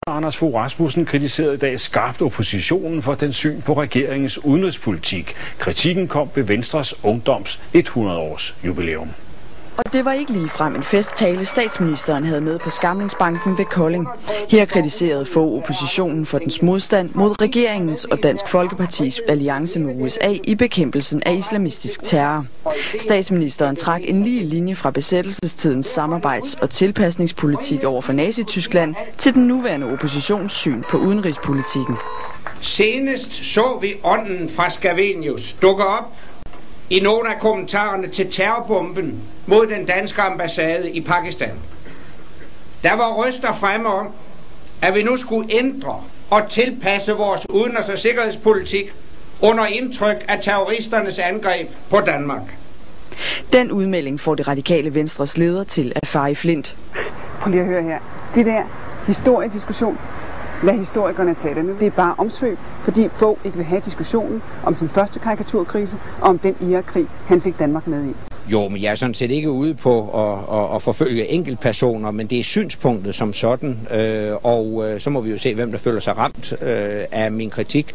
Anders Fogh Rasmussen kritiserede i dag skarpt oppositionen for den syn på regeringens udenrigspolitik. Kritikken kom ved Venstres Ungdoms 100-års jubilæum. Og det var ikke ligefrem en festtale, statsministeren havde med på Skamlingsbanken ved Kolding. Her kritiserede Fogh oppositionen for dens modstand mod regeringens og Dansk Folkepartis alliance med USA i bekæmpelsen af islamistisk terror. Statsministeren trak en lige linje fra besættelsestidens samarbejds- og tilpasningspolitik over for Nazi-Tyskland til den nuværende oppositionssyn på udenrigspolitikken. Senest så vi ånden fra Scavenius dukke op i nogle af kommentarerne til terrorbomben mod den danske ambassade i Pakistan. Der var røster fremme om, at vi nu skulle ændre og tilpasse vores udenrigs- og sikkerhedspolitik under indtryk af terroristernes angreb på Danmark. Den udmelding får det radikale Venstres leder til at fare i flint. Prøv lige at høre her. Det der historiediskussion, lad historikerne tage det nu. Det er bare omsvøb, fordi Fogh ikke vil have diskussionen om den første karikaturkrise og om den Irak-krig, han fik Danmark med i. Jo, men jeg er sådan set ikke ude på at forfølge enkeltpersoner, men det er synspunktet som sådan, og så må vi jo se, hvem der føler sig ramt af min kritik.